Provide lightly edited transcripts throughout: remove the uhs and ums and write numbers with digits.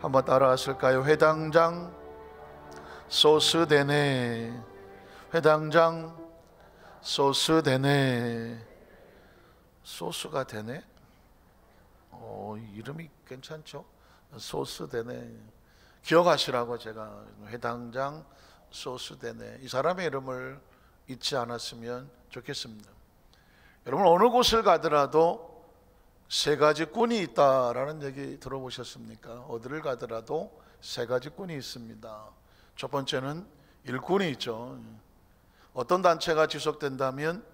한번 따라 하실까요? 회당장 소스 되네. 회당장 소스 되네. 소스가 되네? 이름이 괜찮죠? 소스 되네. 기억하시라고 제가 회당장 소스 되네. 이 사람의 이름을 잊지 않았으면 좋겠습니다. 여러분, 어느 곳을 가더라도 세 가지 꾼이 있다라는 얘기 들어보셨습니까? 어디를 가더라도 세 가지 꾼이 있습니다. 첫 번째는 일꾼이 있죠. 어떤 단체가 지속된다면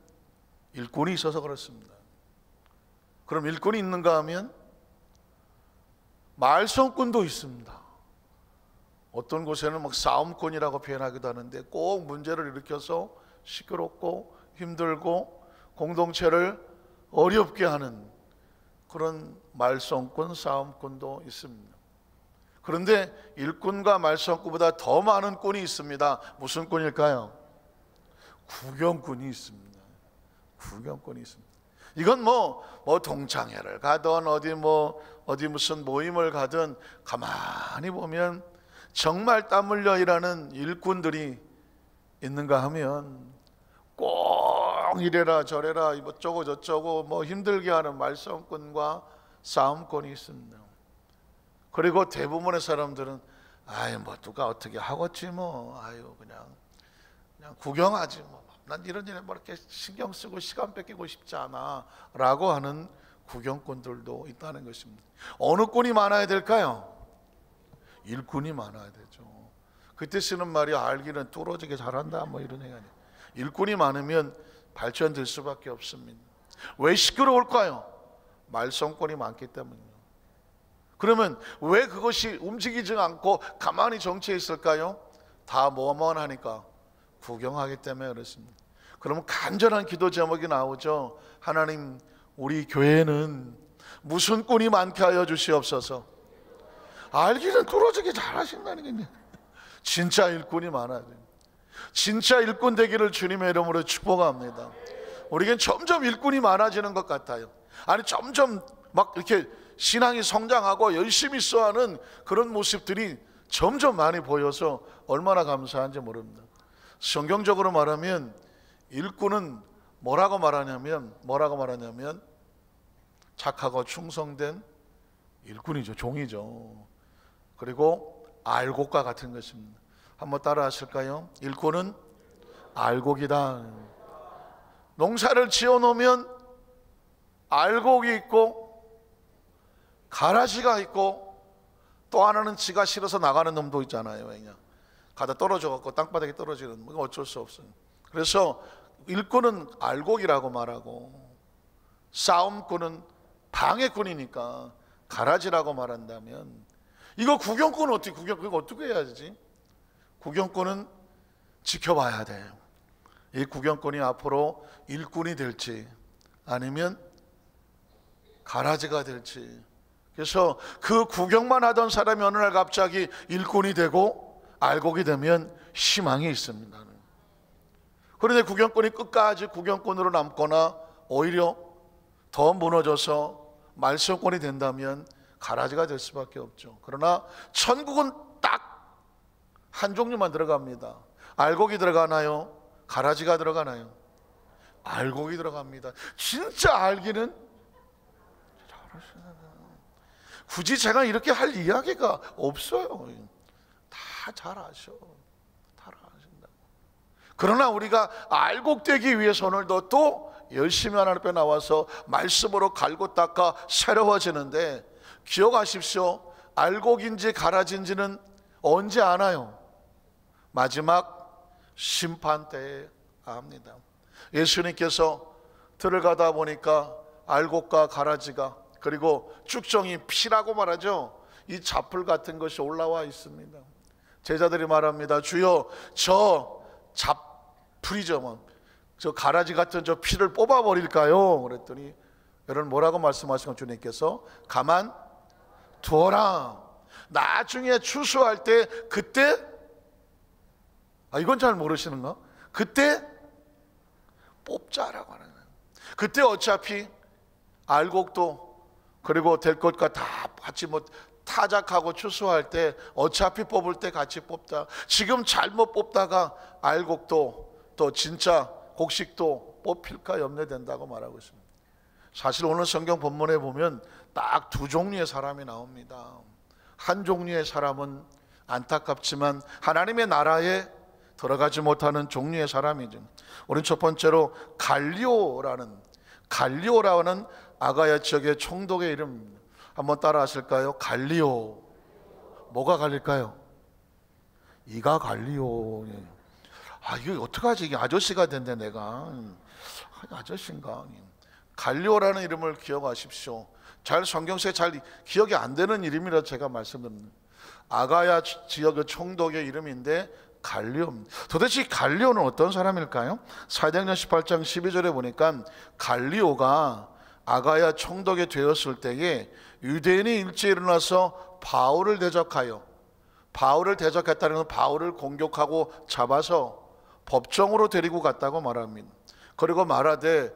일꾼이 있어서 그렇습니다. 그럼 일꾼이 있는가 하면 말썽꾼도 있습니다. 어떤 곳에는 막 싸움꾼이라고 표현하기도 하는데 꼭 문제를 일으켜서 시끄럽고 힘들고 공동체를 어렵게 하는 그런 말썽꾼, 싸움꾼도 있습니다. 그런데 일꾼과 말썽꾼보다 더 많은 꾼이 있습니다. 무슨 꾼일까요? 구경꾼이 있습니다. 구경꾼이 있습니다. 이건 뭐 동창회를 가든 어디 무슨 모임을 가든 가만히 보면 정말 땀 흘려 일하는 일꾼들이 있는가 하면 꼭 이래라 저래라 이것저것 저쩌고 뭐 힘들게 하는 말썽꾼과 싸움꾼이 있습니다. 그리고 대부분의 사람들은 뭐 누가 어떻게 하겠지 뭐 그냥 구경하지 뭐 난 이런 일에 뭐 이렇게 신경 쓰고 시간 뺏기고 싶지 않아 라고 하는 구경꾼들도 있다는 것입니다. 어느 꾼이 많아야 될까요? 일꾼이 많아야 되죠. 그때 쓰는 말이 알기는 뚫어지게 잘한다 뭐 이런 얘기 아니에요. 일꾼이 많으면 발전될 수밖에 없습니다. 왜 시끄러울까요? 말썽꾼이 많기 때문이요. 그러면 왜 그것이 움직이지 않고 가만히 정치해 있을까요? 다 뭐만 하니까 구경하기 때문에 그렇습니다. 그러면 간절한 기도 제목이 나오죠. 하나님, 우리 교회는 무슨 꾼이 많게 하여 주시옵소서. 알기는 뚫어지게 잘하신다는 게 진짜 일꾼이 많아야 돼요. 진짜 일꾼 되기를 주님의 이름으로 축복합니다. 우리에겐 점점 일꾼이 많아지는 것 같아요. 아니 점점 막 이렇게 신앙이 성장하고 열심히 써하는 그런 모습들이 점점 많이 보여서 얼마나 감사한지 모릅니다. 성경적으로 말하면 일꾼은 뭐라고 말하냐면 착하고 충성된 일꾼이죠. 종이죠. 그리고 알곡과 같은 것입니다. 한번 따라 하실까요? 일꾼은 알곡이다. 농사를 지어 놓으면 알곡이 있고 가라지가 있고 또 하나는 지가 싫어서 나가는 놈도 있잖아요. 그냥 가다 떨어져 갖고 땅바닥에 떨어지는 뭐 어쩔 수 없어요. 그래서 일꾼은 알곡이라고 말하고 싸움꾼은 방해꾼이니까 가라지라고 말한다면 이거 구경꾼은 어떻게 해야지? 구경꾼은 지켜봐야 돼요. 이 구경꾼이 앞으로 일꾼이 될지 아니면 가라지가 될지. 그래서 그 구경만 하던 사람이 어느 날 갑자기 일꾼이 되고 알곡이 되면 희망이 있습니다. 그런데 구경꾼이 끝까지 구경꾼으로 남거나 오히려 더 무너져서 말썽꾼이 된다면 가라지가 될 수밖에 없죠. 그러나 천국은 딱 한 종류만 들어갑니다. 알곡이 들어가나요? 가라지가 들어가나요? 알곡이 들어갑니다. 진짜 알기는 굳이 제가 이렇게 할 이야기가 없어요. 다 잘 아셔. 다 아신다고. 그러나 우리가 알곡되기 위해서 오늘도 또 열심히 하나님 앞에 나와서 말씀으로 갈고 닦아 새로워지는데 기억하십시오. 알곡인지 가라지인지는 언제 아나요? 마지막 심판 때에 압니다. 예수님께서 들어가다 보니까 알곡과 가라지가 그리고 쭉정이 피라고 말하죠. 이 잡풀 같은 것이 올라와 있습니다. 제자들이 말합니다. 주여 저 잡풀이죠. 저 가라지 같은 저 피를 뽑아버릴까요? 그랬더니 여러분 뭐라고 말씀하신 건 주님께서 가만 두어라. 나중에 추수할 때 그때 이건 잘 모르시는가? 그때 뽑자라고 하는 거예요. 그때 어차피 알곡도 그리고 될 것과 다 같이 타작하고 추수할 때 어차피 뽑을 때 같이 뽑자. 지금 잘못 뽑다가 알곡도 또 진짜 곡식도 뽑힐까 염려된다고 말하고 있습니다. 사실 오늘 성경 본문에 보면 딱 두 종류의 사람이 나옵니다. 한 종류의 사람은 안타깝지만 하나님의 나라에 들어가지 못하는 종류의 사람이죠. 우리는 첫 번째로 갈리오라는 아가야 지역의 총독의 이름입니다. 한번 따라 하실까요? 갈리오. 뭐가 갈릴까요? 이가 갈리오. 이거 어떡하지? 이게 아저씨가 된대 내가. 아저씨인가? 갈리오라는 이름을 기억하십시오. 잘 성경서에 잘 기억이 안 되는 이름이라 제가 말씀드립니다. 아가야 지역의 총독의 이름인데 갈리오. 도대체 갈리오는 어떤 사람일까요? 사도행전 18장 12절에 보니까 갈리오가 아가야 총독이 되었을 때에 유대인이 일제히 일어나서 바울을 대적했다는 건 바울을 공격하고 잡아서 법정으로 데리고 갔다고 말합니다. 그리고 말하되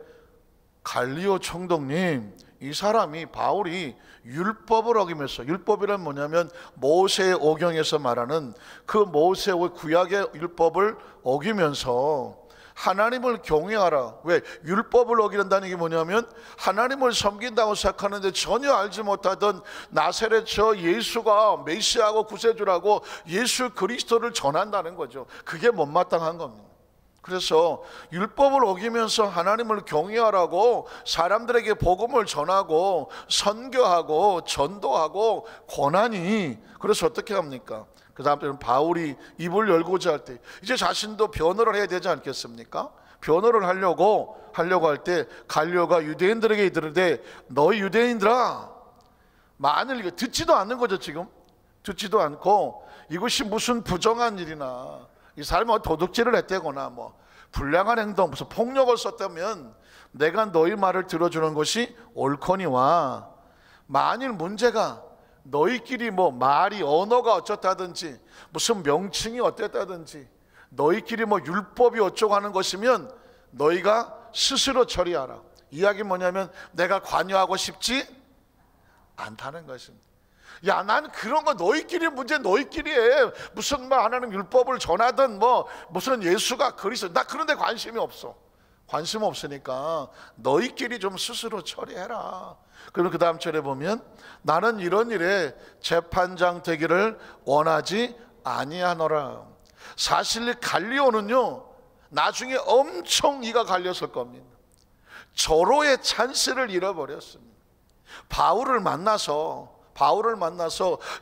갈리오 총독님, 이 사람이 바울이 율법을 어기면서, 율법이란 뭐냐면 모세의 오경에서 말하는 그 모세의 구약의 율법을 어기면서 하나님을 경외하라. 왜? 율법을 어기는다는 게 뭐냐면 하나님을 섬긴다고 생각하는데 전혀 알지 못하던 나사렛 저 예수가 메시아고 구세주라고 예수 그리스도를 전한다는 거죠. 그게 못마땅한 겁니다. 그래서 율법을 어기면서 하나님을 경외하라고 사람들에게 복음을 전하고 선교하고 전도하고 고난이, 그래서 어떻게 합니까? 그 다음 때는 바울이 입을 열고자 할 때 이제 자신도 변호를 해야 되지 않겠습니까? 변호를 하려고 할 때 갈리오가 유대인들에게 이르되 너희 유대인들아, 만일 이거 듣지도 않는 거죠. 지금 듣지도 않고 이것이 무슨 부정한 일이나 이 사람이 도둑질을 했다거나 뭐 불량한 행동, 무슨 폭력을 썼다면 내가 너희 말을 들어주는 것이 옳거니와, 만일 문제가 너희끼리 뭐 말이 언어가 어쩌다든지 무슨 명칭이 어땠다든지 너희끼리 뭐 율법이 어쩌고 하는 것이면 너희가 스스로 처리하라. 이야기 뭐냐면 내가 관여하고 싶지 않다는 것입니다. 야, 난 그런 거 너희끼리 문제 너희끼리 해. 무슨 뭐 하나님 율법을 전하든 뭐 무슨 예수가 그리스도, 나 그런 데 관심이 없어. 관심 없으니까 너희끼리 좀 스스로 처리해라. 그러면 그 다음 절에 보면 나는 이런 일에 재판장 되기를 원하지 아니하노라. 사실 갈리오는요 나중에 엄청 이가 갈렸을 겁니다. 절호의 찬스를 잃어버렸습니다. 바울을 만나서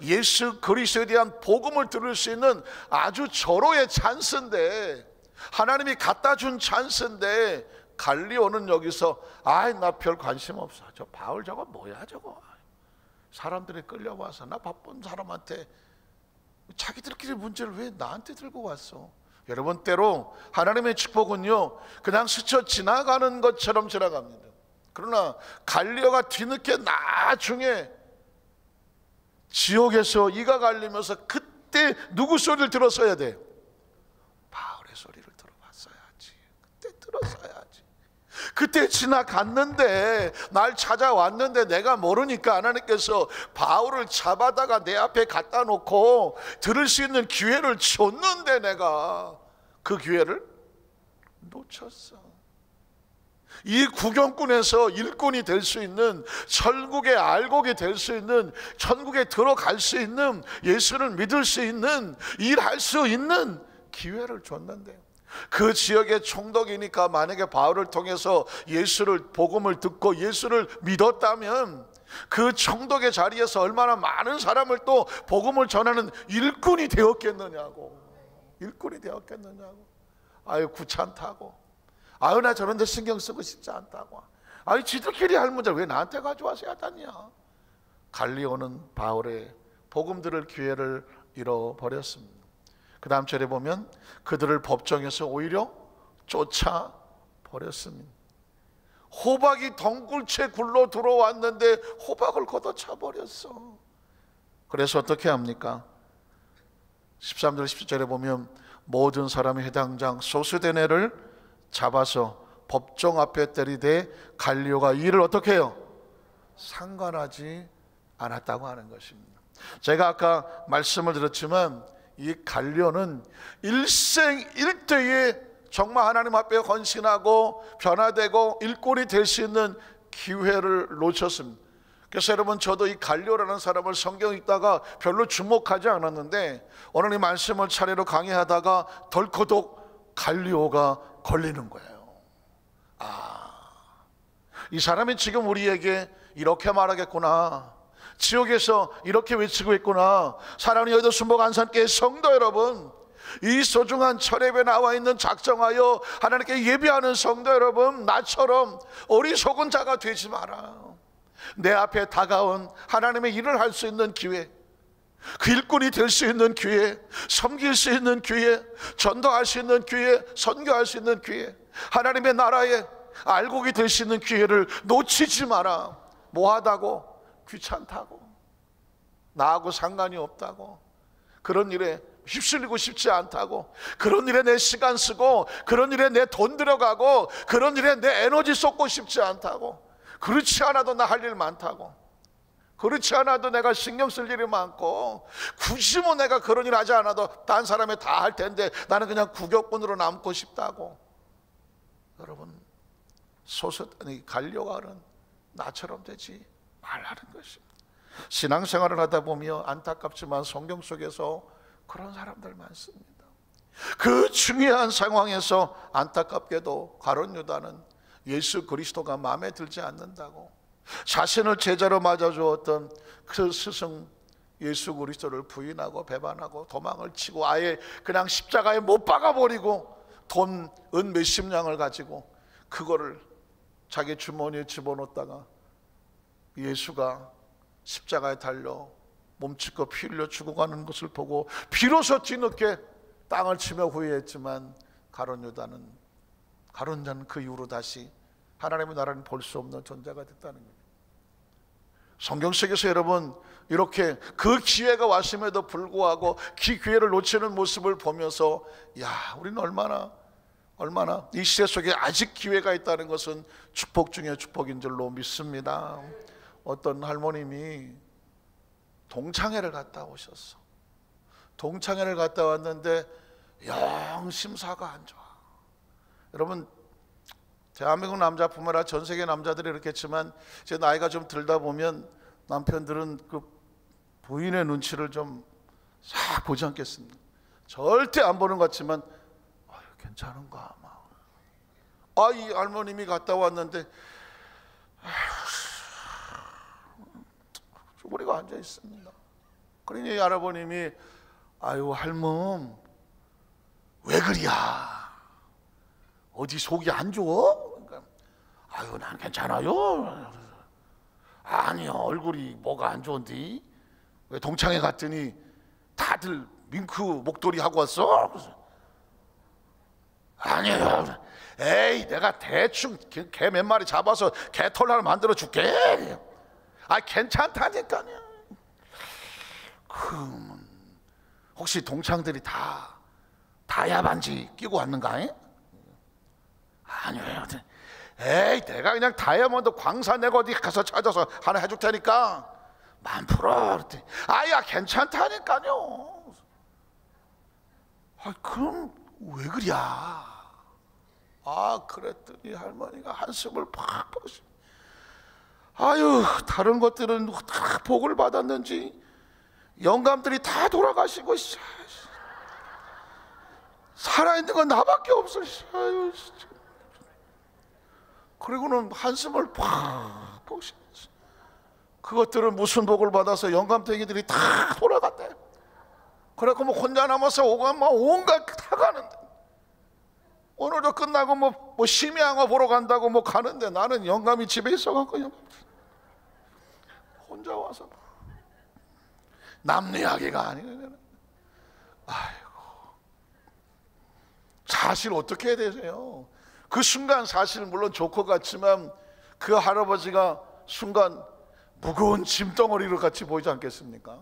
예수 그리스도에 대한 복음을 들을 수 있는 아주 절호의 찬스인데, 하나님이 갖다 준 찬스인데 갈리오는 여기서 나 별 관심 없어. 저 바울 저거 뭐야 저거. 사람들이 끌려와서 나 바쁜 사람한테 자기들끼리 문제를 왜 나한테 들고 왔어. 여러분, 때로 하나님의 축복은요 그냥 스쳐 지나가는 것처럼 지나갑니다. 그러나 갈리오가 뒤늦게 나중에 지옥에서 이가 갈리면서 그때 누구 소리를 들었어야 돼? 바울의 소리를 들어봤어야지. 그때 들었어야지. 그때 지나갔는데, 날 찾아왔는데 내가 모르니까 하나님께서 바울을 잡아다가 내 앞에 갖다 놓고 들을 수 있는 기회를 줬는데 내가 그 기회를 놓쳤어. 이 구경꾼에서 일꾼이 될 수 있는, 천국의 알곡이 될 수 있는, 천국에 들어갈 수 있는, 예수를 믿을 수 있는, 일할 수 있는 기회를 줬는데, 그 지역의 총독이니까 만약에 바울을 통해서 예수를, 복음을 듣고 예수를 믿었다면 그 총독의 자리에서 얼마나 많은 사람을 또 복음을 전하는 일꾼이 되었겠느냐고. 아유 귀찮다고. 아유 나 저런 데 신경 쓰고 싶지 않다고. 아유 지들끼리 할 문제를 왜 나한테 가져와서 야단이야. 갈리오는 바울의 복음 들을 기회를 잃어버렸습니다. 그 다음 절에 보면 그들을 법정에서 오히려 쫓아버렸습니다. 호박이 덩굴채 굴러 들어왔는데 호박을 걷어차버렸어. 그래서 어떻게 합니까? 13절 17절에 보면 모든 사람이 해당장 소스데네를 잡아서 법정 앞에 때리되 갈리오가 이를 어떻게 해요? 상관하지 않았다고 하는 것입니다. 제가 아까 말씀을 드렸지만 이 갈려는 일생일대에 정말 하나님 앞에 헌신하고 변화되고 일꾼이 될 수 있는 기회를 놓쳤습니다. 그래서 여러분, 저도 이 갈려라는 사람을 성경 읽다가 별로 주목하지 않았는데 오늘 이 말씀을 차례로 강의하다가 덜커덕 갈리오가 걸리는 거예요. 이 사람이 지금 우리에게 이렇게 말하겠구나, 지옥에서 이렇게 외치고 있구나. 사랑하는 여의도 순복 안산교회 성도 여러분, 이 소중한 철회에 나와 있는 작정하여 하나님께 예배하는 성도 여러분, 나처럼 어리석은 자가 되지 마라. 내 앞에 다가온 하나님의 일을 할 수 있는 기회, 그 일꾼이 될 수 있는 기회, 섬길 수 있는 기회, 전도할 수 있는 기회, 선교할 수 있는 기회, 하나님의 나라에 알곡이 될 수 있는 기회를 놓치지 마라. 뭐하다고? 귀찮다고, 나하고 상관이 없다고, 그런 일에 휩쓸리고 싶지 않다고, 그런 일에 내 시간 쓰고, 그런 일에 내 돈 들어가고, 그런 일에 내 에너지 쏟고 싶지 않다고, 그렇지 않아도 나 할 일 많다고, 그렇지 않아도 내가 신경 쓸 일이 많고, 굳이 뭐 내가 그런 일 하지 않아도 딴 사람이 다 할 텐데 나는 그냥 구격꾼으로 남고 싶다고. 여러분, 소소하니 갈려가는 나처럼 되지 말라는 것입니다. 신앙생활을 하다 보면 안타깝지만 성경 속에서 그런 사람들 많습니다. 그 중요한 상황에서 안타깝게도 가룟 유다는 예수 그리스도가 마음에 들지 않는다고 자신을 제자로 맞아주었던 그 스승 예수 그리스도를 부인하고 배반하고 도망을 치고 아예 그냥 십자가에 못 박아버리고 돈 은 몇십 냥을 가지고 그거를 자기 주머니에 집어넣다가 예수가 십자가에 달려 몸짓고 피 흘려 죽어가는 것을 보고 비로소 뒤늦게 땅을 치며 후회했지만 가룟 유다는 그 이후로 다시 하나님의 나라는 볼 수 없는 존재가 됐다는 거예요. 성경 속에서 여러분, 이렇게 그 기회가 왔음에도 불구하고 그 기회를 놓치는 모습을 보면서 우리는 얼마나 이 시대 속에 아직 기회가 있다는 것은 축복 중에 축복인 줄로 믿습니다. 어떤 할머님이 동창회를 갔다 오셨어. 동창회를 갔다 왔는데 영 심사가 안 좋아. 여러분, 대한민국 남자뿐만 아니라 전 세계 남자들이 이렇겠지만 제 나이가 좀 들다 보면 남편들은 그 부인의 눈치를 좀 싹 보지 않겠습니다. 절대 안 보는 것 같지만 괜찮은가 아마. 이 할머님이 갔다 왔는데 쪼그리고 앉아 있습니다. 그러니 할아버님이 할멈 왜 그리야? 어디 속이 안 좋아? 그러니까 난 괜찮아요. 아니요, 얼굴이 뭐가 안 좋은데? 왜 동창회 갔더니 다들 밍크 목도리 하고 왔어? 그래서 아니요, 에이 내가 대충 개 몇 마리 잡아서 개털 하나 만들어 줄게. 괜찮다니까요. 혹시 동창들이 다 다이아 반지 끼고 왔는가? 아니요. 에이 내가 그냥 다이아몬드 광산 내고 어디 가서 찾아서 하나 해줄 테니까 10,000%. 괜찮다니까요. 그럼 왜 그랴? 그랬더니 할머니가 한숨을 팍 보시. 다른 것들은 다 복을 받았는지 영감들이 다 돌아가시고 살아있는 건 나밖에 없어. 그리고는 한숨을 팍 보시면서 그것들은 무슨 복을 받아서 영감탱이들이 다 돌아갔대. 그래서 혼자 남아서 온갖 다 가는데, 오늘도 끝나고 뭐 심야영화 보러 간다고 가는데 나는 영감이 집에 있어갖고 혼자 와서 남 이야기가 아니네. 사실 어떻게 해야 되세요? 그 순간 사실 물론 좋고 같지만 그 할아버지가 순간 무거운 짐덩어리로 같이 보이지 않겠습니까?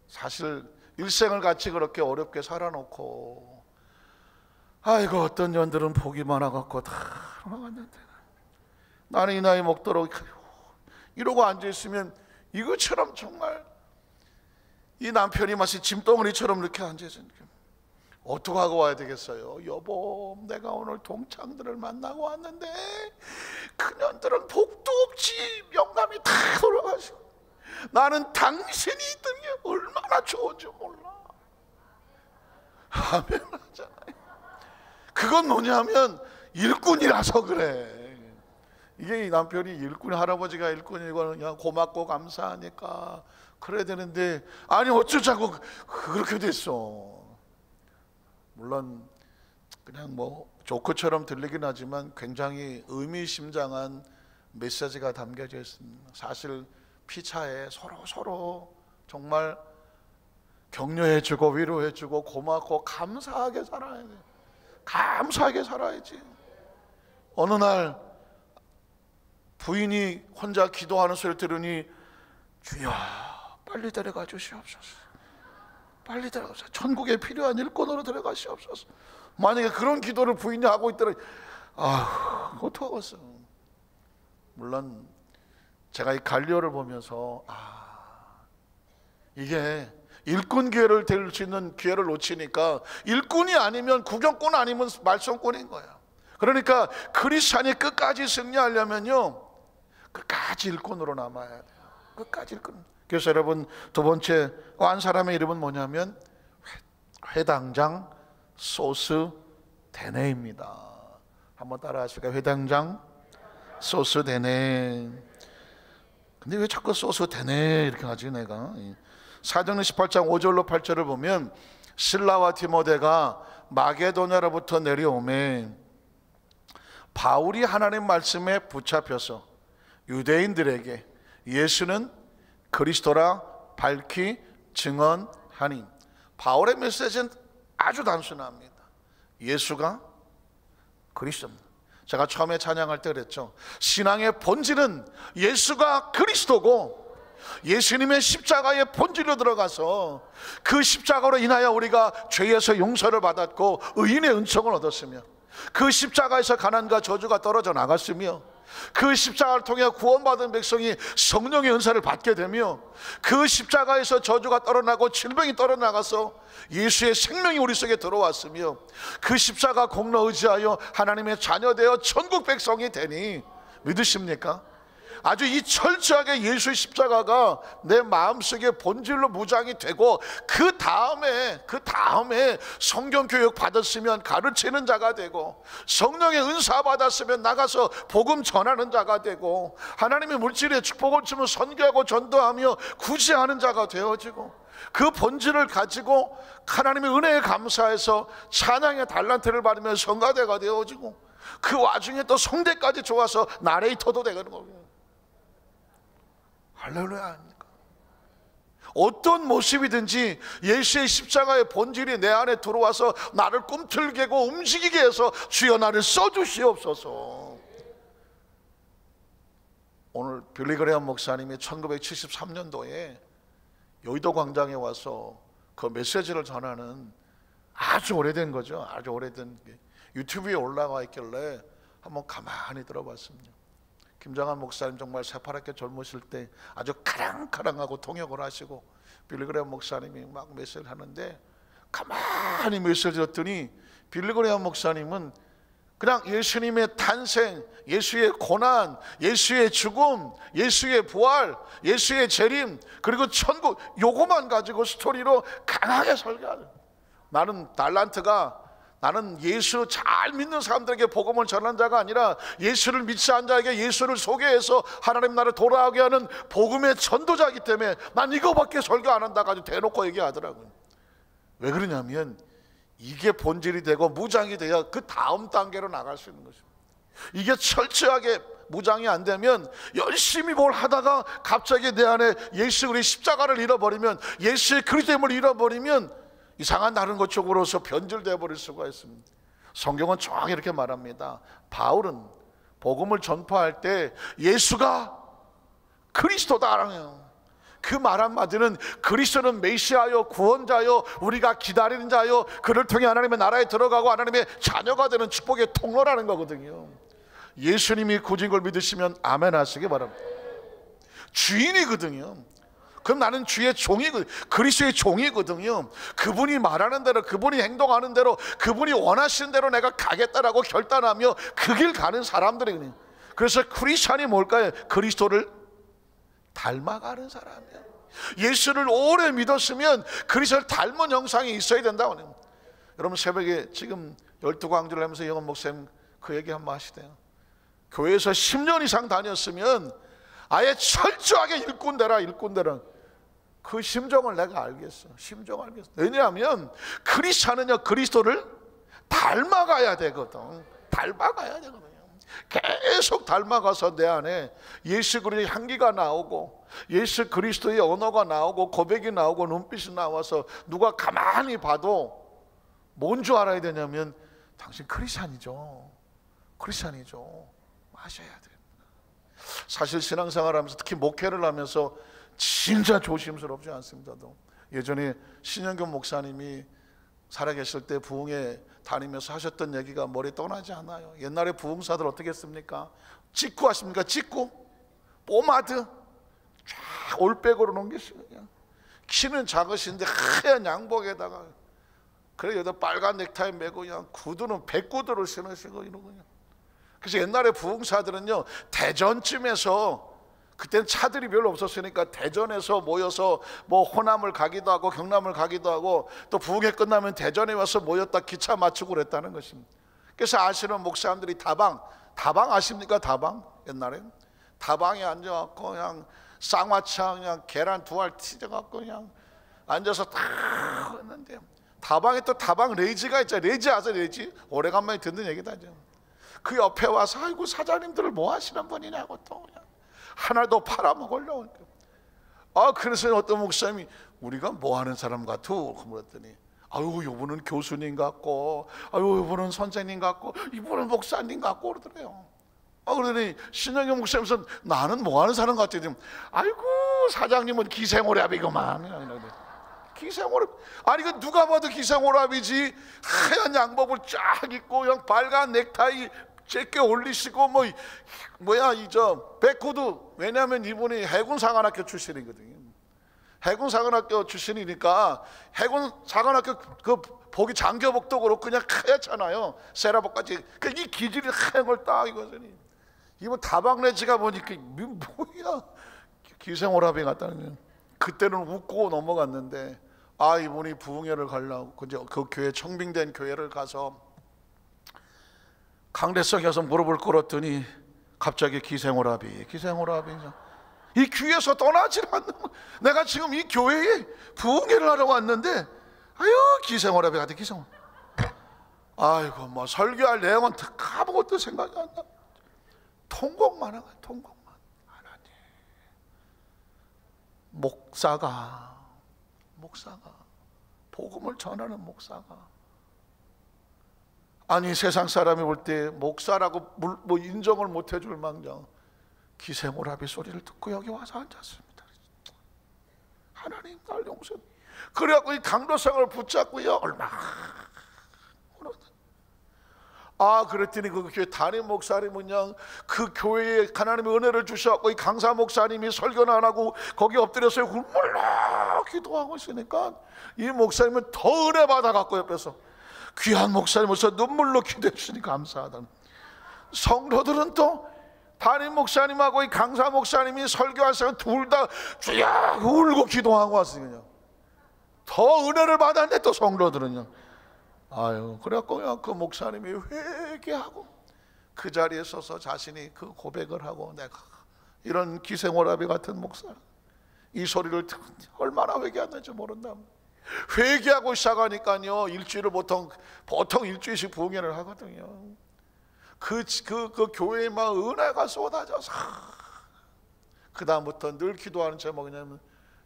사실 일생을 같이 그렇게 어렵게 살아놓고 어떤 년들은 복이 많아갖고 다 돌아갔는데 나는 이 나이 먹도록 이러고 앉아있으면 이것처럼 정말 이 남편이 마치 짐덩어리처럼 이렇게 앉아있으니까 어떻게 하고 와야 되겠어요? 여보, 내가 오늘 동창들을 만나고 왔는데 그년들은 복도 없지, 영감이 다 돌아가시고 나는 당신이 있던 게 얼마나 좋은지 몰라. 아멘 하잖아요. 그건 뭐냐면 일꾼이라서 그래. 이게 이 남편이 일꾼, 할아버지가 일꾼이고 그냥 고맙고 감사하니까 그래야 되는데, 아니 어쩌자고 그렇게 됐어. 물론 그냥 뭐 조크처럼 들리긴 하지만 굉장히 의미심장한 메시지가 담겨져 있습니다. 사실 피차에 서로 정말 격려해주고 위로해주고 고맙고 감사하게 살아야 돼. 감사하게 살아야지. 어느 날 부인이 혼자 기도하는 소리를 들으니, 주여 빨리 데려가 주시옵소서, 빨리 데려가서 천국에 필요한 일꾼으로 데려가시옵소서. 만약에 그런 기도를 부인이 하고 있더라, 어떡하겠어. 물론 제가 이 갈리오를 보면서 이게 일꾼 기회를 될 수 있는 기회를 놓치니까 일꾼이 아니면 구경꾼 아니면 말썽꾼인 거야. 그러니까 크리스찬이 끝까지 승리하려면요, 끝까지 일꾼으로 남아야 돼요. 끝까지 일꾼. 그래서 여러분, 두 번째 한 사람의 이름은 뭐냐면 회당장 소스데네입니다. 한번 따라 하실까요? 회당장 소스데네. 근데 왜 자꾸 소스데네 이렇게 하지 내가? 사도행전 18장 5절로 8절을 보면 실라와 디모데가 마게도냐로부터 내려오매 바울이 하나님 말씀에 붙잡혀서 유대인들에게 예수는 그리스도라 밝히 증언하니. 바울의 메시지는 아주 단순합니다. 예수가 그리스도입니다. 제가 처음에 찬양할 때 그랬죠. 신앙의 본질은 예수가 그리스도고 예수님의 십자가의 본질로 들어가서 그 십자가로 인하여 우리가 죄에서 용서를 받았고 의인의 은총을 얻었으며, 그 십자가에서 가난과 저주가 떨어져 나갔으며, 그 십자가를 통해 구원받은 백성이 성령의 은사를 받게 되며, 그 십자가에서 저주가 떨어나고 질병이 떨어나가서 예수의 생명이 우리 속에 들어왔으며, 그 십자가 공로 의지하여 하나님의 자녀되어 천국 백성이 되니 믿으십니까? 아주 이 철저하게 예수의 십자가가 내 마음속에 본질로 무장이 되고, 그 다음에 성경 교육 받았으면 가르치는 자가 되고, 성령의 은사 받았으면 나가서 복음 전하는 자가 되고, 하나님의 물질의 축복을 주면 선교하고 전도하며 구제하는 자가 되어지고, 그 본질을 가지고 하나님의 은혜에 감사해서 찬양의 달란트를 받으며 성가대가 되어지고, 그 와중에 또 성대까지 좋아서 나레이터도 되는 거예요. 할렐루야 아닙니까? 어떤 모습이든지 예수의 십자가의 본질이 내 안에 들어와서 나를 꿈틀개고 움직이게 해서 주여 나를 써주시옵소서. 오늘 빌리 그레엄 목사님이 1973년도에 여의도 광장에 와서 그 메시지를 전하는, 아주 오래된 거죠. 아주 오래된 유튜브에 올라와 있길래 한번 가만히 들어봤습니다. 김정한 목사님 정말 새파랗게 젊으실 때 아주 카랑카랑하고 통역을 하시고, 빌리 그레엄 목사님이 막 메시지를 하는데 가만히 메시지를 들었더니 빌리 그레엄 목사님은 그냥 예수님의 탄생, 예수의 고난, 예수의 죽음, 예수의 부활, 예수의 재림, 그리고 천국, 요거만 가지고 스토리로 강하게 설교하는. 나는 달란트가, 나는 예수 잘 믿는 사람들에게 복음을 전하는 자가 아니라 예수를 믿지 않은 자에게 예수를 소개해서 하나님 나라를 돌아오게 하는 복음의 전도자이기 때문에 난 이거밖에 설교 안 한다 가지고 대놓고 얘기하더라고요. 왜 그러냐면 이게 본질이 되고 무장이 돼야 그 다음 단계로 나갈 수 있는 것입니다. 이게 철저하게 무장이 안 되면 열심히 뭘 하다가 갑자기 내 안에 예수 그리스도의 십자가를 잃어버리면, 예수의 그리스도임을 잃어버리면 이상한 다른 것 쪽으로서 변질되어 버릴 수가 있습니다. 성경은 정확히 이렇게 말합니다. 바울은 복음을 전파할 때 예수가 그리스도다라는 그 말 한마디는 그리스도는 메시아요, 구원자요, 우리가 기다리는 자요, 그를 통해 하나님의 나라에 들어가고 하나님의 자녀가 되는 축복의 통로라는 거거든요. 예수님이 구진 걸 믿으시면 아멘 하시기 바랍니다. 주인이거든요. 그럼 나는 주의 종이거든, 그리스도의 종이거든요. 그분이 말하는 대로, 그분이 행동하는 대로, 그분이 원하시는 대로 내가 가겠다라고 결단하며 그 길 가는 사람들이거든요. 그래서 크리스찬이 뭘까요? 그리스도를 닮아가는 사람이에요. 예수를 오래 믿었으면 그리스도를 닮은 형상이 있어야 된다고. 여러분, 새벽에 지금 12광주를 하면서 영원 목사님 그 얘기 한번 하시대요. 교회에서 10년 이상 다녔으면 아예 철저하게 일꾼되라. 그 심정을 내가 알겠어. 왜냐하면 크리스찬은요, 그리스도를 닮아가야 되거든. 계속 닮아가서 내 안에 예수 그리스도의 향기가 나오고, 예수 그리스도의 언어가 나오고, 고백이 나오고, 눈빛이 나와서 누가 가만히 봐도 뭔 줄 알아야 되냐면, 당신 크리스찬이죠. 마셔야 돼. 사실 신앙생활 하면서, 특히 목회를 하면서 진짜 조심스럽지 않습니다. 예전에 신영균 목사님이 살아계실 때 부흥회 다니면서 하셨던 얘기가 머리에 떠나지 않아요. 옛날에 부흥사들 어떻게 했습니까? 직구 하십니까? 직구? 포마드 쫙 올백으로 넘기시고, 그냥 키는 작으신데 하얀 양복에다가, 그래 여기다 빨간 넥타이 메고 그냥 구두는 백구두를 신으시고 이러고요. 그래서 옛날에 부흥사들은요, 대전쯤에서, 그때는 차들이 별로 없었으니까 대전에서 모여서 뭐 호남을 가기도 하고 경남을 가기도 하고, 또 부흥회 끝나면 대전에 와서 모였다 기차 맞추고 그랬다는 것입니다. 그래서 아시는 목사님들이 다방 아십니까? 다방, 옛날에 다방에 앉아갖고 그냥 쌍화차 그냥 계란 2알 튀겨갖고 그냥 앉아서 다 했는데, 다방에 또 다방 레이지가 있죠. 레이지 아세요? 레이지? 오래간만에 듣는 얘기다. 그 옆에 와서, 아이고 사장님들을 뭐 하시는 분이냐고 또 그냥 하나도 팔아먹으려고. 그래서 어떤 목사님이 우리가 뭐 하는 사람 같아? 그랬더니, 아유 이분은 교수님 같고, 아유 이분은 선생님 같고, 이분은 목사님 같고 그러더래요. 그러더니 신영경 목사님은 나는 뭐 하는 사람 같아? 아이고 사장님은 기생오랍이구만. 기생오랍, 아니 그 누가 봐도 기생오랍이지. 하얀 양복을 쫙 입고 그냥 빨간 넥타이 제게 올리시고 백구두. 왜냐하면 이분이 해군사관학교 출신이거든요. 해군사관학교 출신이니까, 해군사관학교 그 복이 장교복도 그렇고 그냥 하얗잖아요. 세라복까지. 이 기질이 하얀 걸 딱 입었으니, 이분 다방레지가 보니까 뭐야, 기생오라비 같다는 거예요. 그때는 웃고 넘어갔는데, 이분이 부흥회를 가려고 그 교회, 청빙된 교회를 가서 강대성에 가서 무릎을 꿇었더니 갑자기 기생오라비. 이 귀에서 떠나질 않는 거야. 내가 지금 이 교회에 부흥회를 하러 왔는데, 아유 기생오라비 같아. 아이고 뭐 설교할 내용은 아무것도 생각이 안 나. 통곡만 하고, 하나님. 목사가 복음을 전하는 목사가, 아니 세상 사람이 볼 때 목사라고 뭐 인정을 못 해줄 망정 기생오라비 소리를 듣고 여기 와서 앉았습니다. 하나님 날 용서해. 그래갖고 이 강도성을 붙잡고요, 얼마나 그랬더니 그 교회 담임 목사님은요, 그 교회에 하나님의 은혜를 주셔갖고 이 강사 목사님이 설교는 안 하고 거기 엎드려서 울물러 기도하고 있으니까, 이 목사님은 더 은혜 받아갖고 옆에서 귀한 목사님으로서 눈물로 기도해 주시니 감사하다. 성도들은 또 담임 목사님하고 이 강사 목사님이 설교하시면 둘 다 주야 울고 기도하고 왔으니까요. 더 은혜를 받았는데 또 성도들은요, 그래갖고 그 목사님이 회개하고 그 자리에 서서 자신이 그 고백을 하고, 내가 이런 기생오라비 같은 목사, 이 소리를 듣고 얼마나 회개하는지 모른다. 회개하고 시작하니까요, 일주일을 보통 일주일씩 부흥회를 하거든요. 그 교회에 막 은혜가 쏟아져서, 그 다음부터 늘 기도하는 제목이 뭐냐면,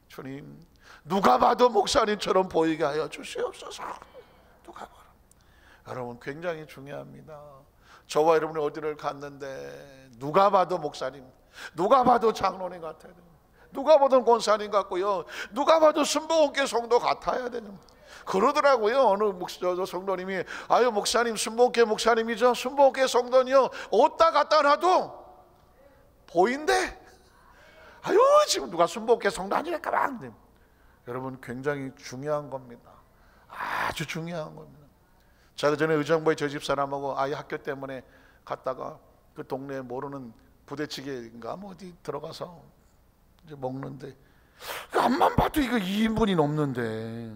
주님 누가 봐도 목사님처럼 보이게 하여 주시옵소서. 누가 봐도. 여러분 굉장히 중요합니다. 저와 여러분이 어디를 갔는데 누가 봐도 목사님, 누가 봐도 장로님 같아야 돼요. 누가 봐도 권사님 같고요, 누가 봐도 순복음교회 성도 같아야 되는. 그러더라고요. 어느 성도님이, 아유 목사님 순복음교회 목사님이죠. 순복음교회 성도는요, 어디다 갖다 놔도 보인대. 아유 지금 누가 순복음교회 성도 아니랄까 봐. 여러분 굉장히 중요한 겁니다. 아주 중요한 겁니다. 제가 전에 의정부에 저희 집사람하고 아이 학교 때문에 갔다가 그 동네에 모르는 부대찌개인가 뭐 어디 들어가서 이제 먹는데 앞만 봐도 이거 2인분이 넘는데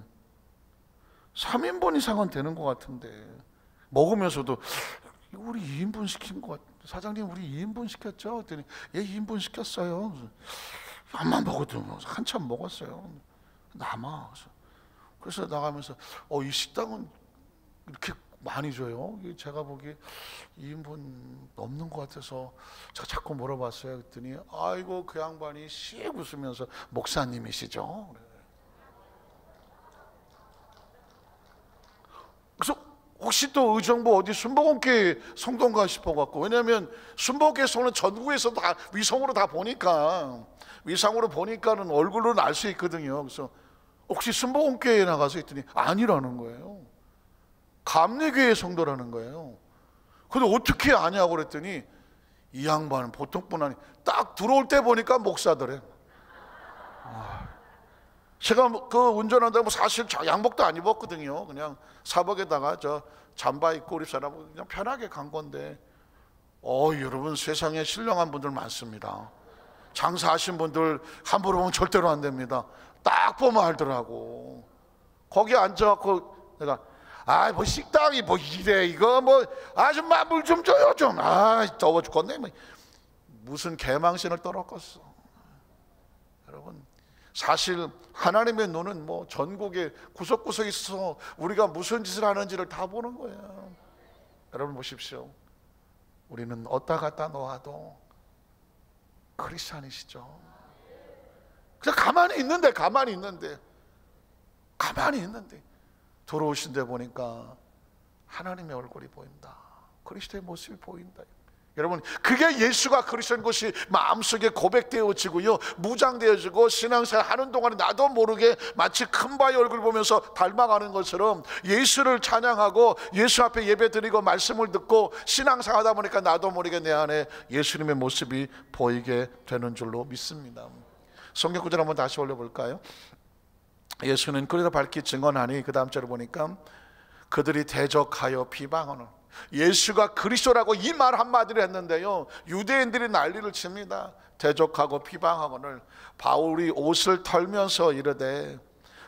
3인분 이상은 되는 것 같은데 먹으면서도 우리 2인분 시킨 것 같아. 사장님 우리 2인분 시켰죠? 그랬더니 예 2인분 시켰어요. 앞만 먹어도 한참 먹었어요. 남아. 그래서 나가면서 이 식당은 이렇게 많이 줘요? 제가 보기에 2인분 넘는 것 같아서 제가 자꾸 물어봤어요. 그랬더니 아이고 그 양반이 씩 웃으면서 목사님이시죠? 그래서 혹시 또 의정부 어디 순복음교회 성도인가 싶어갖고, 왜냐하면 순복음교회 성도는 전국에서 다 위성으로 다 보니까 위상으로 보니까는 얼굴로는 알 수 있거든요. 그래서 혹시 순복음교회에 나가서 했더니 아니라는 거예요. 감리교회 성도라는 거예요. 근데 어떻게 아냐고 그랬더니 이 양반은 보통 분 아니, 딱 들어올 때 보니까 목사더래. 제가 그 운전한다고 사실 양복도 안 입었거든요. 그냥 사복에다가 저 잠바 입고 우리 사람은 그냥 편하게 간 건데, 여러분 세상에 신령한 분들 많습니다. 장사하신 분들 함부로 보면 절대로 안 됩니다. 딱 보면 알더라고. 거기 앉아갖고 내가 뭐 식당이 뭐 이래 이거 뭐 아줌마 물 좀 줘요 좀. 더워 죽겠네. 무슨 개망신을 떨었겠어. 여러분 사실 하나님의 눈은 뭐 전국에 구석구석에 있어서 우리가 무슨 짓을 하는지를 다 보는 거예요. 여러분 보십시오. 우리는 어디다 갖다 놓아도 크리스찬이시죠. 그냥 가만히 있는데 들어오신 데 보니까 하나님의 얼굴이 보인다. 그리스도의 모습이 보인다. 여러분 그게 예수가 그리스도인 것이 마음속에 고백되어지고요, 무장되어지고 신앙생활 하는 동안에 나도 모르게 마치 큰바의 얼굴 보면서 닮아가는 것처럼 예수를 찬양하고 예수 앞에 예배드리고 말씀을 듣고 신앙생활 하다 보니까 나도 모르게 내 안에 예수님의 모습이 보이게 되는 줄로 믿습니다. 성경 구절 한번 다시 올려볼까요? 예수는 그리로 밝히 증언하니, 그 다음 절을 보니까 그들이 대적하여 비방하는, 예수가 그리스도라고 이 말 한마디를 했는데요, 유대인들이 난리를 칩니다. 대적하고 비방하거늘 바울이 옷을 털면서 이르되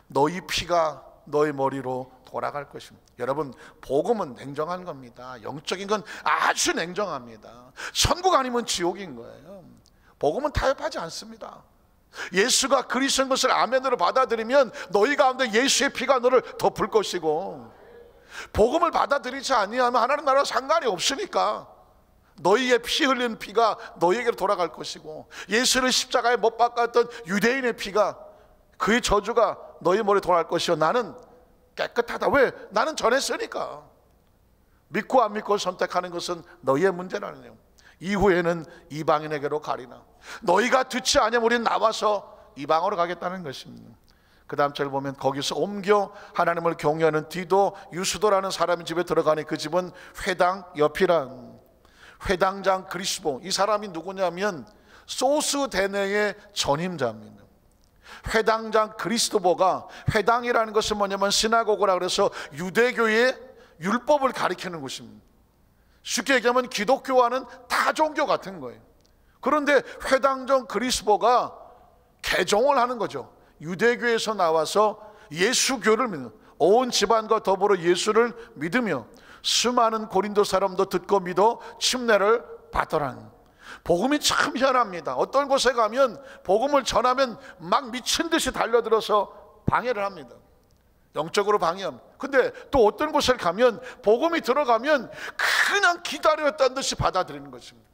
너희 피가 너희 머리로 돌아갈 것입니다. 여러분 복음은 냉정한 겁니다. 영적인 건 아주 냉정합니다. 천국 아니면 지옥인 거예요. 복음은 타협하지 않습니다. 예수가 그리스도인 것을 아멘으로 받아들이면 너희 가운데 예수의 피가 너를 덮을 것이고, 복음을 받아들이지 아니하면 하나님 나라와 상관이 없으니까 너희의 피 흘린 피가 너희에게로 돌아갈 것이고, 예수를 십자가에 못 박았던 유대인의 피가, 그의 저주가 너희 머리에 돌아갈 것이요 나는 깨끗하다. 왜? 나는 전했으니까. 믿고 안 믿고 선택하는 것은 너희의 문제라는 내용. 이후에는 이방인에게로 가리나. 너희가 듣지 않으면 우리는 나와서 이방으로 가겠다는 것입니다. 그 다음 절 보면 거기서 옮겨 하나님을 경외하는 디도 유수도라는 사람의 집에 들어가니 그 집은 회당 옆이란, 회당장 그리스보, 이 사람이 누구냐면 소스데네의 전임자입니다. 회당장 그리스도보가, 회당이라는 것은 뭐냐면 시나고그라 그래서 유대교의 율법을 가리키는 곳입니다. 쉽게 얘기하면 기독교와는 다종교 같은 거예요. 그런데 회당장 그리스도가 개종을 하는 거죠. 유대교에서 나와서 예수교를 믿는, 온 집안과 더불어 예수를 믿으며 수많은 고린도 사람도 듣고 믿어 침례를 받더라는. 복음이 참 희한합니다. 어떤 곳에 가면 복음을 전하면 막 미친 듯이 달려들어서 방해를 합니다. 영적으로 방해합니다. 근데 또 어떤 곳에 가면 복음이 들어가면 그냥 기다렸다는 듯이 받아들이는 것입니다.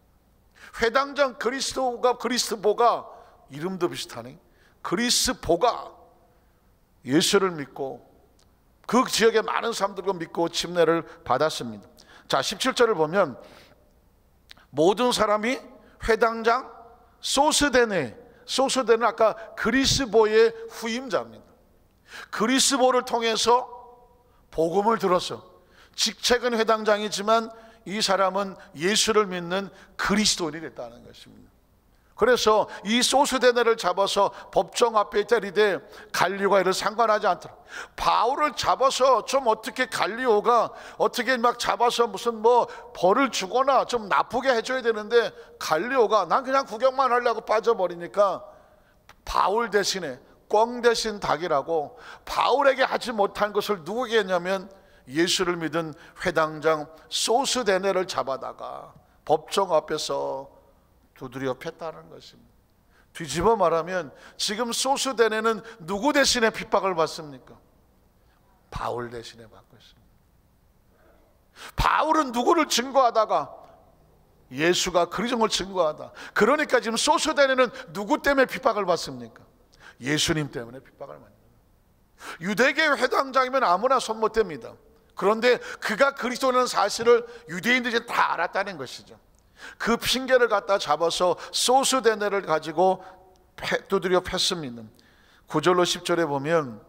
회당장 그리스도보가 이름도 비슷하네. 그리스보가 예수를 믿고 그 지역의 많은 사람들과 믿고 침례를 받았습니다. 자, 17절을 보면 모든 사람이 회당장 소스데네, 소스데는 아까 그리스보의 후임자입니다. 그리스보를 통해서 복음을 들었어. 직책은 회당장이지만 이 사람은 예수를 믿는 그리스도인이 됐다는 것입니다. 그래서 이 소스데네를 잡아서 법정 앞에 때리되 갈리오가 이를 상관하지 않더라. 바울을 잡아서 좀 어떻게 갈리오가 어떻게 막 잡아서 무슨 뭐 벌을 주거나 좀 나쁘게 해줘야 되는데, 갈리오가 난 그냥 구경만 하려고 빠져버리니까 바울 대신에 꿩 대신 닭이라고 바울에게 하지 못한 것을 누구에게 했냐면 예수를 믿은 회당장 소스데네를 잡아다가 법정 앞에서 두드려 팼다는 것입니다. 뒤집어 말하면 지금 소스데네는 누구 대신에 핍박을 받습니까? 바울 대신에 받고 있습니다. 바울은 누구를 증거하다가 예수가 그리스도를 증거하다. 그러니까 지금 소스데네는 누구 때문에 핍박을 받습니까? 예수님 때문에 핍박을 받습니다. 유대계 회당장이면 아무나 손 못 댑니다. 그런데 그가 그리스도라는 사실을 유대인들이 다 알았다는 것이죠. 그 핑계를 갖다 잡아서 소스데네를 가지고 두드려 팼습니다. 9절로 10절에 보면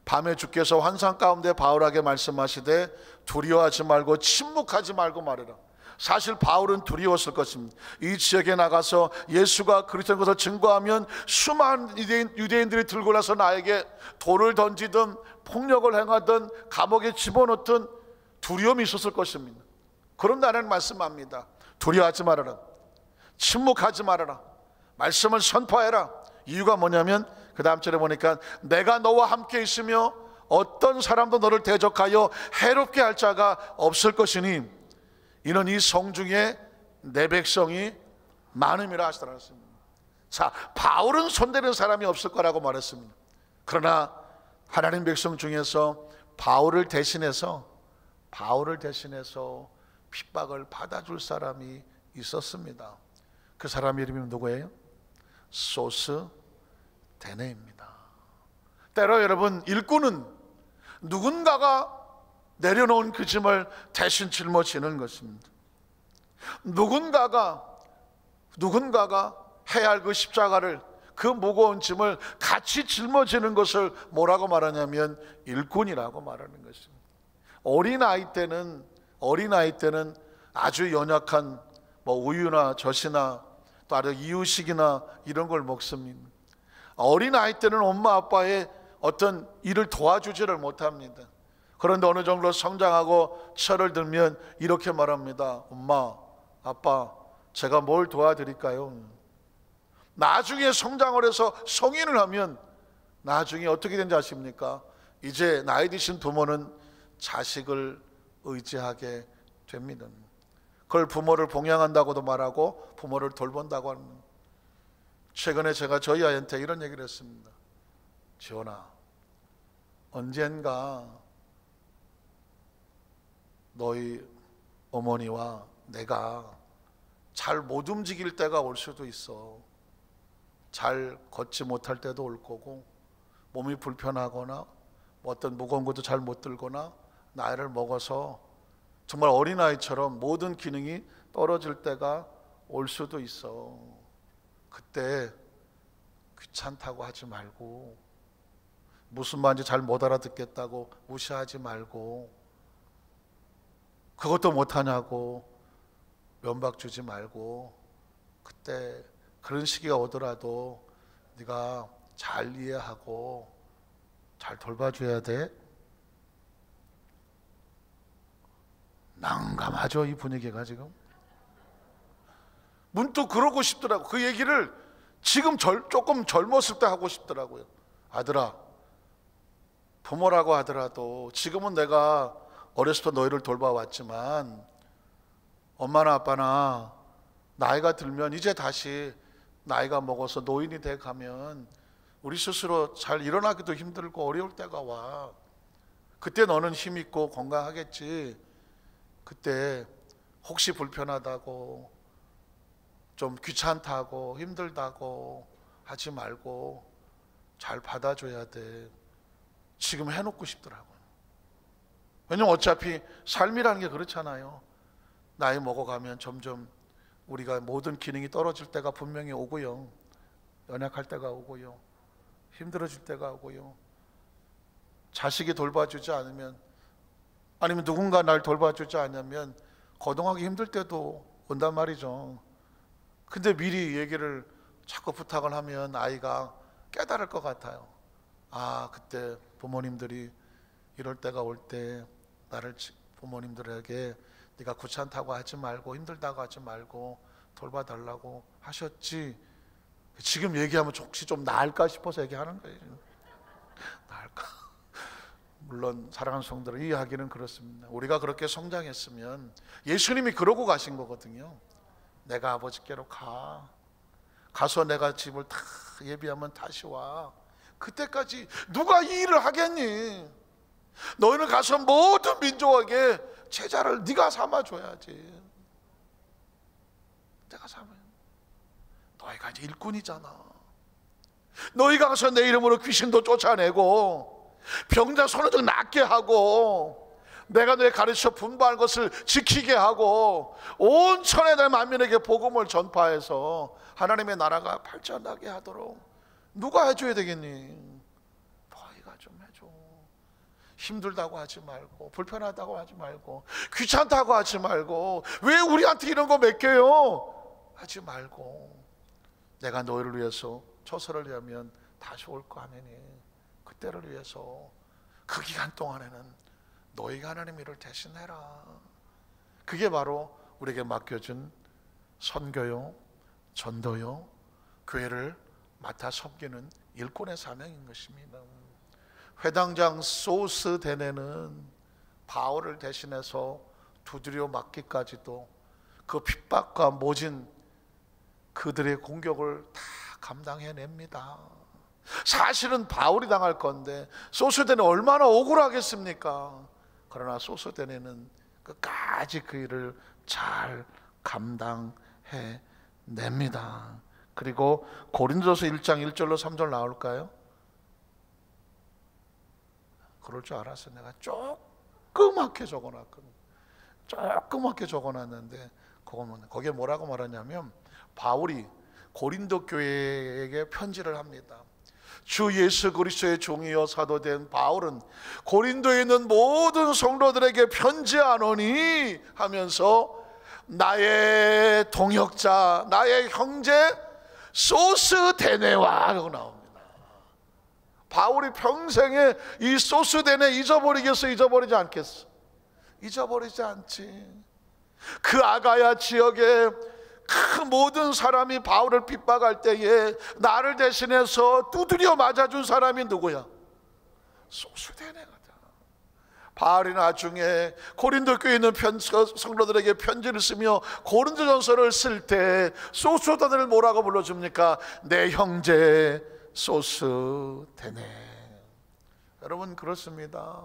밤에 주께서 환상 가운데 바울에게 말씀하시되 두려워하지 말고 침묵하지 말고 말해라. 사실 바울은 두려웠을 것입니다. 이 지역에 나가서 예수가 그리스도인 것을 증거하면 수많은 유대인들이 들고 나서 나에게 돌을 던지든 폭력을 행하든 감옥에 집어넣든 두려움이 있었을 것입니다. 그런 나는 말씀합니다. 두려워하지 말아라. 침묵하지 말아라. 말씀을 선포해라. 이유가 뭐냐면 그 다음 절에 보니까 내가 너와 함께 있으며 어떤 사람도 너를 대적하여 해롭게 할 자가 없을 것이니 이는 이 성중에 내 백성이 많음이라 하시더라. 자, 바울은 손대는 사람이 없을 거라고 말했습니다. 그러나 하나님 백성 중에서 바울을 대신해서 핍박을 받아줄 사람이 있었습니다. 그 사람 이름이 누구예요? 소스데네입니다. 때로 여러분, 일꾼은 누군가가 내려놓은 그 짐을 대신 짊어지는 것입니다. 누군가가 해야 할 그 십자가를, 그 무거운 짐을 같이 짊어지는 것을 뭐라고 말하냐면 일꾼이라고 말하는 것입니다. 어린아이 때는 아주 연약한 뭐 우유나 젖이나 또 아주 이유식이나 이런 걸 먹습니다. 어린아이 때는 엄마 아빠의 어떤 일을 도와주지를 못합니다. 그런데 어느 정도 성장하고 철을 들면 이렇게 말합니다. 엄마, 아빠, 제가 뭘 도와드릴까요? 나중에 성장을 해서 성인을 하면 나중에 어떻게 되는지 아십니까? 이제 나이 드신 부모는 자식을 의지하게 됩니다. 그걸 부모를 봉양한다고도 말하고 부모를 돌본다고 합니다. 최근에 제가 저희 아이한테 이런 얘기를 했습니다. 지원아, 언젠가 너희 어머니와 내가 잘 못 움직일 때가 올 수도 있어. 잘 걷지 못할 때도 올 거고, 몸이 불편하거나 어떤 무거운 것도 잘 못 들거나 나이를 먹어서 정말 어린아이처럼 모든 기능이 떨어질 때가 올 수도 있어. 그때 귀찮다고 하지 말고, 무슨 말인지 잘 못 알아듣겠다고 무시하지 말고, 그것도 못하냐고 면박 주지 말고, 그때 그런 시기가 오더라도 네가 잘 이해하고 잘 돌봐줘야 돼. 난감하죠, 이 분위기가 지금. 문득 그러고 싶더라고. 그 얘기를 지금 조금 젊었을 때 하고 싶더라고요. 아들아, 부모라고 하더라도 지금은 내가 어렸을 때 너희를 돌봐왔지만 엄마나 아빠나 나이가 들면, 이제 다시 나이가 먹어서 노인이 돼 가면 우리 스스로 잘 일어나기도 힘들고 어려울 때가 와. 그때 너는 힘 있고 건강하겠지. 그때 혹시 불편하다고, 좀 귀찮다고, 힘들다고 하지 말고 잘 받아줘야 돼. 지금 해놓고 싶더라고요. 왜냐면 어차피 삶이라는 게 그렇잖아요. 나이 먹어가면 점점 우리가 모든 기능이 떨어질 때가 분명히 오고요. 연약할 때가 오고요. 힘들어질 때가 오고요. 자식이 돌봐주지 않으면, 아니면 누군가 날 돌봐주지 않으면 거동하기 힘들 때도 온단 말이죠. 근데 미리 얘기를 자꾸 부탁을 하면 아이가 깨달을 것 같아요. 아, 그때 부모님들이 이럴 때가 올 때 나를 부모님들에게 네가 귀찮다고 하지 말고 힘들다고 하지 말고 돌봐달라고 하셨지. 지금 얘기하면 혹시 좀 나을까 싶어서 얘기하는 거예요. 나을까? 물론 사랑하는 성도들, 이 이야기는 그렇습니다. 우리가 그렇게 성장했으면 예수님이 그러고 가신 거거든요. 내가 아버지께로 가서 내가 집을 다 예비하면 다시 와. 그때까지 누가 이 일을 하겠니? 너희는 가서 모든 민족에게 제자를 네가 삼아줘야지. 내가 삼아요. 너희가 이제 일꾼이잖아. 너희가 가서 내 이름으로 귀신도 쫓아내고 병자 손을 좀 낫게 하고 내가 너희 가르쳐 분부한 것을 지키게 하고 온 천하 만민에게 복음을 전파해서 하나님의 나라가 발전하게 하도록 누가 해줘야 되겠니? 너희가 좀 해줘. 힘들다고 하지 말고 불편하다고 하지 말고 귀찮다고 하지 말고 왜 우리한테 이런 거 맡겨요? 하지 말고 내가 너희를 위해서 처소를 위하면 다시 올 거 아니니 그때를 위해서 그 기간 동안에는 너희가 하나님 일을 대신해라. 그게 바로 우리에게 맡겨준 선교요, 전도요, 교회를 맡아 섬기는 일꾼의 사명인 것입니다. 회당장 소스데네는 바울을 대신해서 두드려 맞기까지도 그 핍박과 모진 그들의 공격을 다 감당해냅니다. 사실은 바울이 당할 건데 소스데네 얼마나 억울하겠습니까? 그러나 소스데네는 끝까지 그 일을 잘 감당해냅니다. 그리고 고린도서 1장 1절로 3절 나올까요? 그럴 줄 알았어요. 내가 조그맣게 적어놨거든요. 조그맣게 적어놨는데 거기에 뭐라고 말하냐면 바울이 고린도 교회에게 편지를 합니다. 주 예수 그리스도의 종이요 사도된 바울은 고린도에 있는 모든 성도들에게 편지하노니 하면서 나의 동역자, 나의 형제 소스데네와 라고 나옵니다. 바울이 평생에 이 소스데네 잊어버리겠어? 잊어버리지 않겠어? 잊어버리지 않지. 그 아가야 지역에 그 모든 사람이 바울을 핍박할 때에 나를 대신해서 두드려 맞아준 사람이 누구야? 소스데네거든. 바울이 나중에 고린도 교회에 있는 성도들에게 편지를 쓰며 고린도전서를 쓸 때 소스데네를 뭐라고 불러줍니까? 내 형제 소스데네. 여러분 그렇습니다.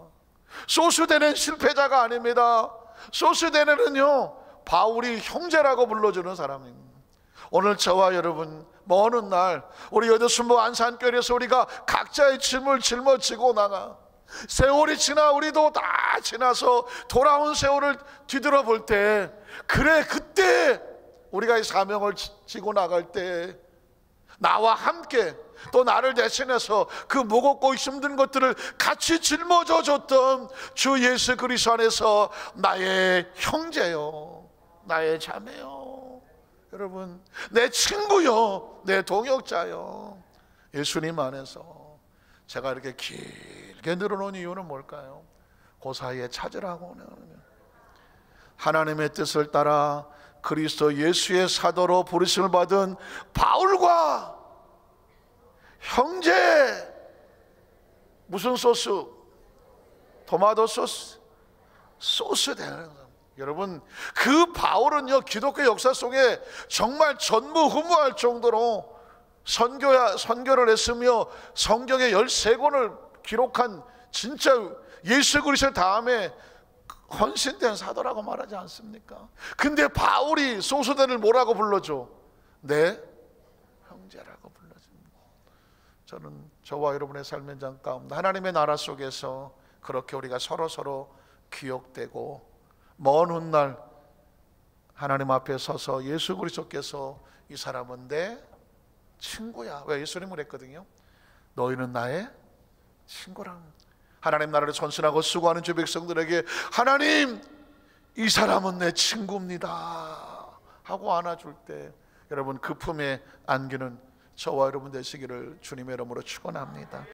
소스데네는 실패자가 아닙니다. 소스데네는요 바울이 형제라고 불러주는 사람입니다. 오늘 저와 여러분 먼 훗날 우리 여도순보 안산교회에서 우리가 각자의 짐을 짊어지고 나가 세월이 지나 우리도 다 지나서 돌아온 세월을 뒤돌아볼 때 그래 그때 우리가 이 사명을 지고 나갈 때 나와 함께 또 나를 대신해서 그 무겁고 힘든 것들을 같이 짊어져 줬던 주 예수 그리스도 안에서 나의 형제요, 나의 자매요, 여러분 내 친구요, 내 동역자요. 예수님 안에서 제가 이렇게 길게 늘어놓은 이유는 뭘까요? 그 사이에 찾으라고. 하나님의 뜻을 따라 그리스도 예수의 사도로 부르심을 받은 바울과 형제, 무슨 소스? 토마토 소스, 소스되는 거예요. 여러분 그 바울은요 기독교 역사 속에 정말 전무후무할 정도로 선교를 했으며 성경의 13권을 기록한 진짜 예수 그리스도 다음에 헌신된 사도라고 말하지 않습니까? 근데 바울이 소스데네를 뭐라고 불러줘? 내 형제라고 불러줍니다. 저는 저와 여러분의 삶의 장 가운데 하나님의 나라 속에서 그렇게 우리가 서로 기억되고 먼 훗날 하나님 앞에 서서 예수 그리스도께서 이 사람은 내 친구야. 왜? 예수님을 했거든요. 너희는 나의 친구랑. 하나님 나라를 전신하고 수고하는 주 백성들에게 하나님 이 사람은 내 친구입니다 하고 안아줄 때 여러분 그 품에 안기는 저와 여러분 되시기를 주님의 이름으로 축원합니다.